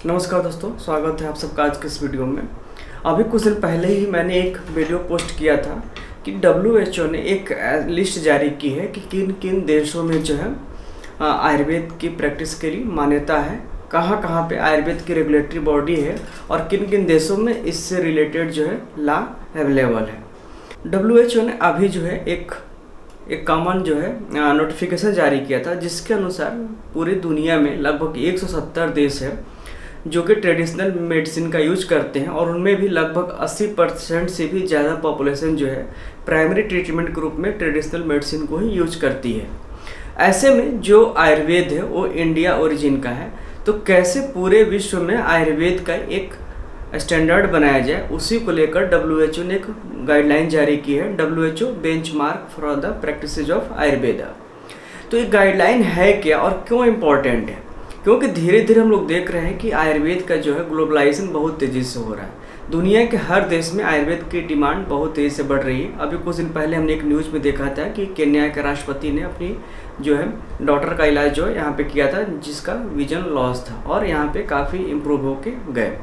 नमस्कार दोस्तों, स्वागत है आप सबका आज के इस वीडियो में। अभी कुछ दिन पहले ही मैंने एक वीडियो पोस्ट किया था कि WHO ने एक लिस्ट जारी की है कि किन किन देशों में जो है आयुर्वेद की प्रैक्टिस के लिए मान्यता है, कहाँ कहाँ पे आयुर्वेद की रेगुलेटरी बॉडी है और किन किन देशों में इससे रिलेटेड जो है लॉ अवेलेबल है। WHO ने अभी जो है एक कॉमन जो है नोटिफिकेशन जारी किया था, जिसके अनुसार पूरी दुनिया में लगभग 170 देश है जो कि ट्रेडिशनल मेडिसिन का यूज करते हैं और उनमें भी लगभग 80% से भी ज़्यादा पॉपुलेशन जो है प्राइमरी ट्रीटमेंट के रूप में ट्रेडिशनल मेडिसिन को ही यूज करती है। ऐसे में जो आयुर्वेद है वो इंडिया ओरिजिन का है, तो कैसे पूरे विश्व में आयुर्वेद का एक स्टैंडर्ड बनाया जाए, उसी को लेकर WHO ने एक गाइडलाइन जारी की है, WHO benchmark for the practices of Ayurveda. तो ये गाइडलाइन है क्या और क्यों इम्पोर्टेंट है? क्योंकि धीरे धीरे हम लोग देख रहे हैं कि आयुर्वेद का जो है ग्लोबलाइजेशन बहुत तेज़ी से हो रहा है। दुनिया के हर देश में आयुर्वेद की डिमांड बहुत तेज़ी से बढ़ रही है। अभी कुछ दिन पहले हमने एक न्यूज़ में देखा था कि केन्या के राष्ट्रपति ने अपनी जो है डॉटर का इलाज जो है यहाँ पे किया था, जिसका विजन लॉस था और यहाँ पे काफ़ी इम्प्रूव होके गए।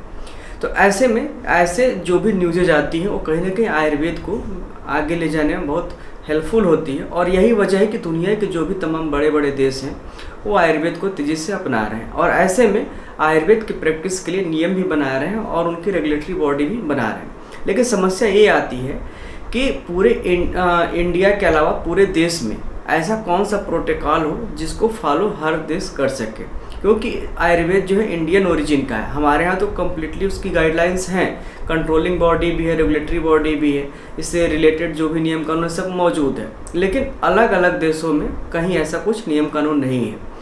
तो ऐसे में ऐसे जो भी न्यूज़ेज आती हैं वो कहीं ना कहीं आयुर्वेद को आगे ले जाने में बहुत हेल्पफुल होती है और यही वजह है कि दुनिया के जो भी तमाम बड़े बड़े देश हैं वो आयुर्वेद को तेज़ी से अपना रहे हैं और ऐसे में आयुर्वेद की प्रैक्टिस के लिए नियम भी बना रहे हैं और उनकी रेगुलेटरी बॉडी भी बना रहे हैं। लेकिन समस्या ये आती है कि पूरे इंडिया के अलावा पूरे देश में ऐसा कौन सा प्रोटोकॉल हो जिसको फॉलो हर देश कर सके, क्योंकि आयुर्वेद जो है इंडियन ओरिजिन का है। हमारे यहाँ तो कम्प्लीटली उसकी गाइडलाइंस हैं, कंट्रोलिंग बॉडी भी है, रेगुलेटरी बॉडी भी है, इससे रिलेटेड जो भी नियम कानून सब मौजूद है। लेकिन अलग अलग देशों में कहीं ऐसा कुछ नियम कानून नहीं है।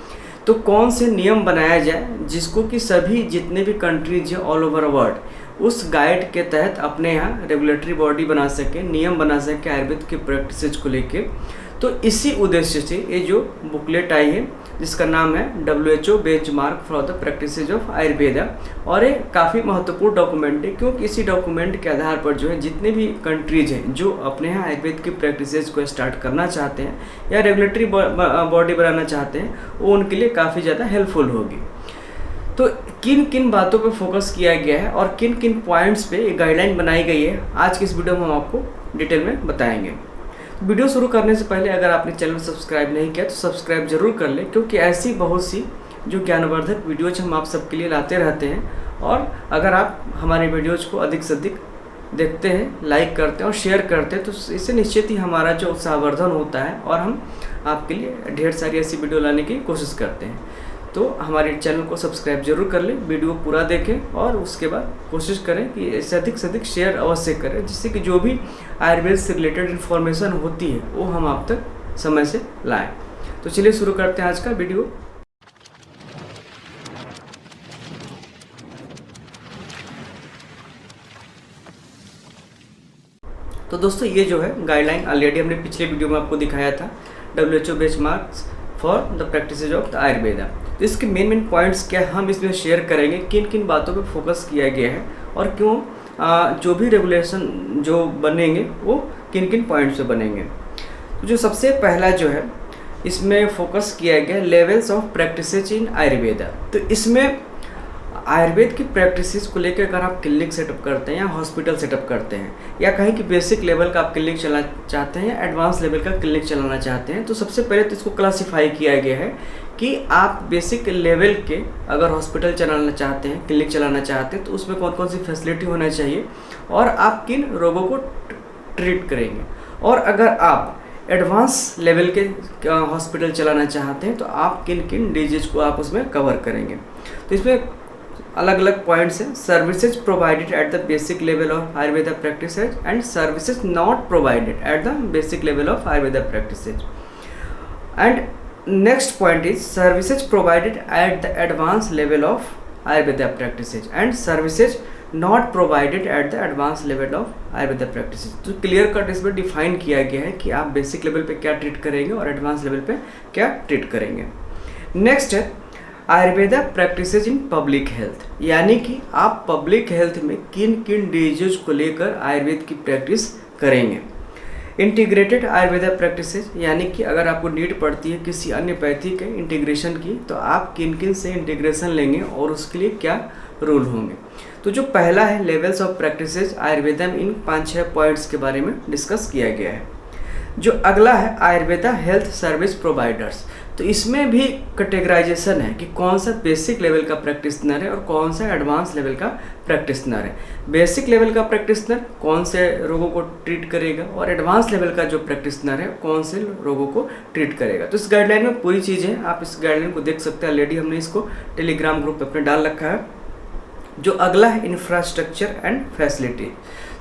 तो कौन से नियम बनाया जाए जिसको कि सभी जितने भी कंट्रीज हैं ऑल ओवर वर्ल्ड उस गाइड के तहत अपने यहाँ रेगुलेटरी बॉडी बना सके, नियम बना सके आयुर्वेद के प्रैक्टिसेज को लेके। तो इसी उद्देश्य से ये जो बुकलेट आई है जिसका नाम है WHO benchmark for the practices of Ayurveda, और ये काफ़ी महत्वपूर्ण डॉक्यूमेंट है क्योंकि इसी डॉक्यूमेंट के आधार पर जो है जितने भी कंट्रीज हैं जो अपने यहाँ आयुर्वेद की प्रैक्टिसेज को स्टार्ट करना चाहते हैं या रेगुलेटरी बॉडी बनाना चाहते हैं वो उनके लिए काफ़ी ज़्यादा हेल्पफुल होगी। तो किन किन बातों पर फोकस किया गया है और किन किन पॉइंट्स पे ये गाइडलाइन बनाई गई है, आज की इस वीडियो में हम आपको डिटेल में बताएंगे। वीडियो शुरू करने से पहले अगर आपने चैनल सब्सक्राइब नहीं किया तो सब्सक्राइब जरूर कर लें, क्योंकि ऐसी बहुत सी जो ज्ञानवर्धक वीडियोज हम आप सबके लिए लाते रहते हैं। और अगर आप हमारे वीडियोज को अधिक से अधिक देखते हैं, लाइक करते हैं और शेयर करते हैं तो इससे निश्चित ही हमारा जो उत्साहवर्धन होता है और हम आपके लिए ढेर सारी ऐसी वीडियो लाने की कोशिश करते हैं। तो हमारे चैनल को सब्सक्राइब जरूर कर लें, वीडियो पूरा देखें और उसके बाद कोशिश करें कि इससे अधिक से अधिक शेयर अवश्य करें, जिससे कि जो भी आयुर्वेद से रिलेटेड इन्फॉर्मेशन होती है वो हम आप तक समय से लाएं। तो चलिए शुरू करते हैं आज का वीडियो। तो दोस्तों ये जो है गाइडलाइन ऑलरेडी हमने पिछले वीडियो में आपको दिखाया था, WHO benchmarks for the practices of the Ayurveda. तो इसके मेन पॉइंट्स क्या हम इसमें शेयर करेंगे, किन किन बातों पे फोकस किया गया है और क्यों जो भी रेगुलेशन जो बनेंगे वो किन किन पॉइंट्स पे बनेंगे। तो जो सबसे पहला जो है इसमें फोकस किया गया लेवल्स ऑफ प्रैक्टिसेज इन आयुर्वेदा। तो इसमें आयुर्वेद की प्रैक्टिसेस को लेकर अगर आप क्लिनिक सेटअप करते हैं या हॉस्पिटल सेटअप करते हैं या कहीं कि बेसिक लेवल का आप क्लिनिक चलाना चाहते हैं या एडवांस लेवल का क्लिनिक चलाना चाहते हैं, तो सबसे पहले तो इसको क्लासिफाई किया गया है कि आप बेसिक लेवल के अगर हॉस्पिटल चलाना चाहते हैं, क्लिनिक चलाना चाहते हैं तो उसमें कौन कौन सी फैसिलिटी होना चाहिए और आप किन रोगों को ट्रीट करेंगे। और अगर आप एडवांस लेवल के हॉस्पिटल चलाना चाहते हैं तो आप किन किन डिजीज को आप उसमें कवर करेंगे। तो इसमें अलग अलग पॉइंट्स हैं। Services provided at the basic level of Ayurveda practices and services not provided at the basic level of Ayurveda practices. And next point is services provided at the advance level of Ayurveda practices and services not provided at the advance level of Ayurveda practices. तो clear cut इसमें define किया गया है कि आप basic level पे क्या treat करेंगे और एडवांस लेवल पे क्या ट्रीट करेंगे। नेक्स्ट है Ayurveda practices in public health, यानी कि आप पब्लिक हेल्थ में किन किन डिजीज को लेकर आयुर्वेद की प्रैक्टिस करेंगे। इंटीग्रेटेड आयुर्वेदा प्रैक्टिसेस, यानी कि अगर आपको नीड पड़ती है किसी अन्य पैथी के इंटीग्रेशन की, तो आप किन किन से इंटीग्रेशन लेंगे और उसके लिए क्या रूल होंगे। तो जो पहला है लेवल्स ऑफ प्रैक्टिसेस आयुर्वेदा में, इन 5-6 पॉइंट्स के बारे में डिस्कस किया गया है। जो अगला है आयुर्वेदा हेल्थ सर्विस प्रोवाइडर्स, तो इसमें भी कैटेगराइजेशन है कि कौन सा बेसिक लेवल का प्रैक्टिशनर है और कौन सा एडवांस लेवल का प्रैक्टिशनर है। बेसिक लेवल का प्रैक्टिशनर कौन से रोगों को ट्रीट करेगा और एडवांस लेवल का जो प्रैक्टिशनर है कौन से रोगों को ट्रीट करेगा। तो इस गाइडलाइन में पूरी चीज़ है, आप इस गाइडलाइन को देख सकते हैं। ऑलरेडी हमने इसको टेलीग्राम ग्रुप पे अपने डाल रखा है। जो अगला है इंफ्रास्ट्रक्चर एंड फैसिलिटी,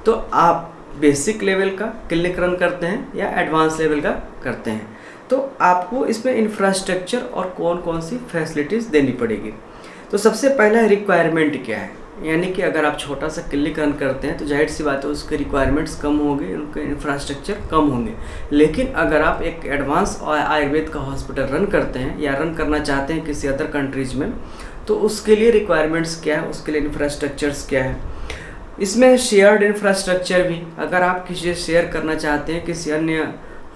तो आप बेसिक लेवल का क्लिनिक रन करते हैं या एडवांस लेवल का करते हैं, तो आपको इसमें इंफ्रास्ट्रक्चर और कौन कौन सी फैसिलिटीज़ देनी पड़ेगी। तो सबसे पहला रिक्वायरमेंट क्या है, यानी कि अगर आप छोटा सा क्लिनिक रन करते हैं तो जाहिर सी बात है उसके रिक्वायरमेंट्स कम होंगे, उनके इंफ्रास्ट्रक्चर कम होंगे। लेकिन अगर आप एक एडवांस आयुर्वेद का हॉस्पिटल रन करते हैं या रन करना चाहते हैं किसी अदर कंट्रीज़ में, तो उसके लिए रिक्वायरमेंट्स क्या है, उसके लिए इंफ्रास्ट्रक्चर्स क्या है। इसमें शेयर्ड इंफ्रास्ट्रक्चर भी, अगर आप किसी से शेयर करना चाहते हैं किसी अन्य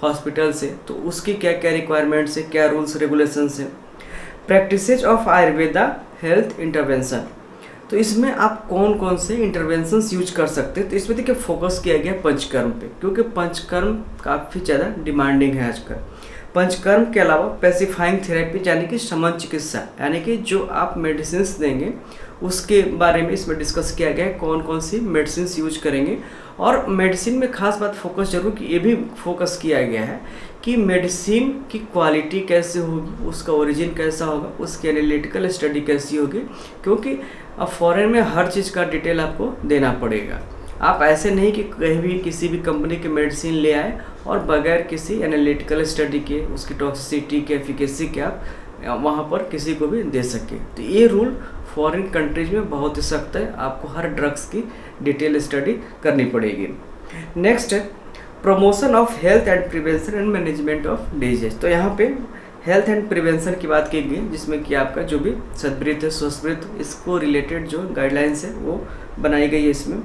हॉस्पिटल से, तो उसकी क्या क्या रिक्वायरमेंट्स है, क्या रूल्स रेगुलेशंस है। Practices of Ayurveda health intervention, तो इसमें आप कौन कौन से इंटरवेंशंस यूज कर सकते हैं। तो इसमें देखिए फोकस किया गया पंचकर्म पे, क्योंकि पंचकर्म काफ़ी ज़्यादा डिमांडिंग है आजकल। पंचकर्म के अलावा पैसिफाइंग थेरेपी, यानी कि शमन चिकित्सा, यानी कि जो आप मेडिसिन देंगे उसके बारे में इसमें डिस्कस किया गया है, कौन कौन सी मेडिसिन यूज करेंगे। और मेडिसिन में खास बात फोकस जरूर कि ये भी फोकस किया गया है कि मेडिसिन की क्वालिटी कैसे होगी, उसका ओरिजिन कैसा होगा, उसकी एनालिटिकल स्टडी कैसी होगी, क्योंकि अब फॉरेन में हर चीज़ का डिटेल आपको देना पड़ेगा। आप ऐसे नहीं कि कहीं भी किसी भी कंपनी की मेडिसिन ले आए और बगैर किसी एनालिटिकल स्टडी के, उसकी टॉक्सिसिटी के, एफिकेसी के आप वहाँ पर किसी को भी दे सके। तो ये रूल फॉरेन कंट्रीज में बहुत ही सख्त है, आपको हर ड्रग्स की डिटेल स्टडी करनी पड़ेगी। नेक्स्ट है promotion of health and prevention and management of disease, तो यहाँ पे हेल्थ एंड प्रिवेंशन की बात की गई, जिसमें कि आपका जो भी सद्वृत्त है, स्वस्वृत्त, इसको रिलेटेड जो गाइडलाइंस है वो बनाई गई है इसमें।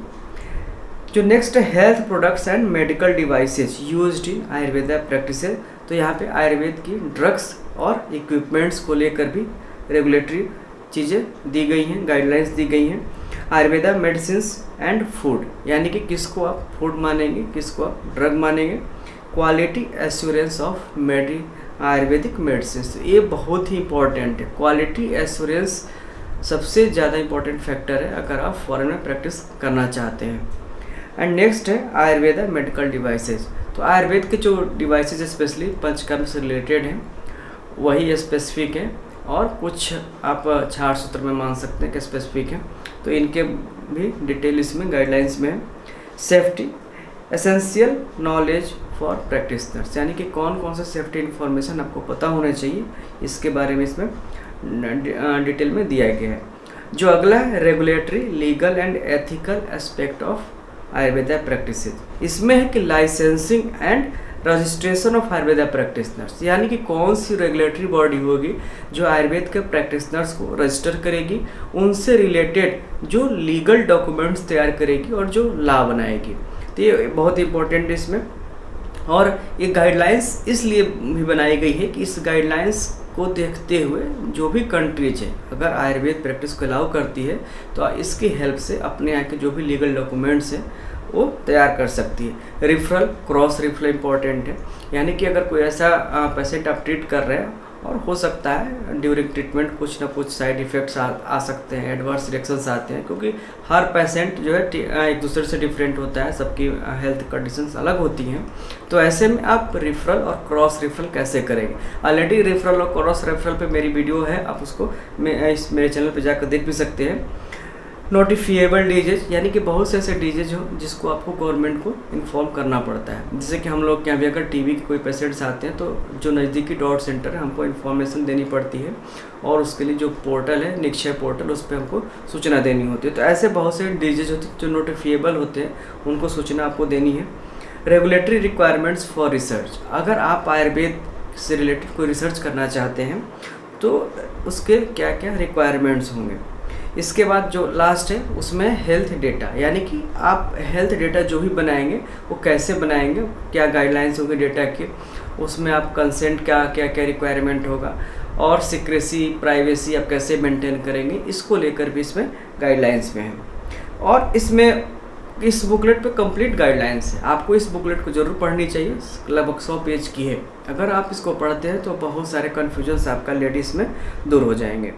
जो नेक्स्ट है health products and medical devices used in Ayurveda practices, तो यहाँ पे आयुर्वेद की ड्रग्स और इक्विपमेंट्स को लेकर भी रेगुलेटरी चीज़ें दी गई हैं, गाइडलाइंस दी गई हैं। आयुर्वेदा मेडिसिन्स एंड फूड, यानी कि किसको आप फूड मानेंगे, किसको आप ड्रग मानेंगे। Quality assurance of Ayurvedic medicine, तो ये बहुत ही इंपॉर्टेंट है। क्वालिटी एश्योरेंस सबसे ज़्यादा इंपॉर्टेंट फैक्टर है अगर आप फॉरेन में प्रैक्टिस करना चाहते हैं। एंड नेक्स्ट है आयुर्वेदा मेडिकल डिवाइसेज, तो आयुर्वेद के जो डिवाइसेज स्पेशली पंचकर्म से रिलेटेड हैं वही स्पेसिफिक हैं, और कुछ आप छाड़ सूत्र में मान सकते हैं कि स्पेसिफिक हैं, तो इनके भी डिटेल इसमें गाइडलाइंस में है। Safety essential knowledge for practitioners, यानी कि कौन कौन सा सेफ्टी इन्फॉर्मेशन आपको पता होना चाहिए, इसके बारे में इसमें डिटेल में दिया गया है। जो अगला है regulatory legal and ethical aspect of Ayurveda practices, इसमें है कि licensing and registration of Ayurveda practitioners, यानी कि कौन सी रेगुलेटरी बॉडी होगी जो आयुर्वेद के प्रैक्टिशनर्स को रजिस्टर करेगी, उनसे रिलेटेड जो लीगल डॉक्यूमेंट्स तैयार करेगी और जो लॉ बनाएगी। तो ये बहुत इंपॉर्टेंट है इसमें। और ये गाइडलाइंस इसलिए भी बनाई गई है कि इस गाइडलाइंस को देखते हुए जो भी कंट्रीज है अगर आयुर्वेद प्रैक्टिस को अलाउ करती है तो इसकी हेल्प से अपने यहाँ के जो भी लीगल डॉक्यूमेंट्स हैं वो तैयार कर सकती है। रिफरल क्रॉस रिफरल इंपॉर्टेंट है, यानी कि अगर कोई ऐसा पेशेंट आप ट्रीट कर रहे हैं और हो सकता है ड्यूरिंग ट्रीटमेंट कुछ ना कुछ साइड इफ़ेक्ट्स आ सकते हैं, एडवर्स रिएक्शंस आते हैं, क्योंकि हर पेशेंट जो है एक दूसरे से डिफरेंट होता है, सबकी हेल्थ कंडीशंस अलग होती हैं। तो ऐसे में आप रिफरल और क्रॉस रिफरल कैसे करेंगे, ऑलरेडी रिफरल और क्रॉस रेफरल पे मेरी वीडियो है, आप उसको मेरे चैनल पे जाकर देख भी सकते हैं। नोटिफिएबल डिजीज, यानी कि बहुत से ऐसे डिजीज हो जिसको आपको गवर्नमेंट को इन्फॉर्म करना पड़ता है। जैसे कि हम लोग के यहाँ भी अगर टीबी के कोई पेशेंट्स आते हैं तो जो नज़दीकी डॉट सेंटर है हमको इन्फॉर्मेशन देनी पड़ती है, और उसके लिए जो पोर्टल है निक्षय पोर्टल, उस पर हमको सूचना देनी होती है। तो ऐसे बहुत से डिजीज होते हैं जो नोटिफिएबल होते हैं, उनको सूचना आपको देनी है। रेगुलेटरी रिक्वायरमेंट्स फॉर रिसर्च, अगर आप आयुर्वेद से रिलेटेड कोई रिसर्च करना चाहते हैं तो उसके क्या क्या रिक्वायरमेंट्स होंगे, इसके बाद जो लास्ट है उसमें हेल्थ डेटा, यानी कि आप हेल्थ डेटा जो भी बनाएंगे वो कैसे बनाएंगे, क्या गाइडलाइंस होंगे डेटा के, उसमें आप कंसेंट क्या क्या क्या रिक्वायरमेंट होगा, और सिक्रेसी प्राइवेसी आप कैसे मेंटेन करेंगे, इसको लेकर भी इसमें गाइडलाइंस में है। और इसमें इस बुकलेट पे कंप्लीट गाइडलाइंस है, आपको इस बुकलेट को ज़रूर पढ़नी चाहिए, लगभग 100 पेज की है। अगर आप इसको पढ़ते हैं तो बहुत सारे कन्फ्यूजन्स आपका लेडीज़ में दूर हो जाएंगे।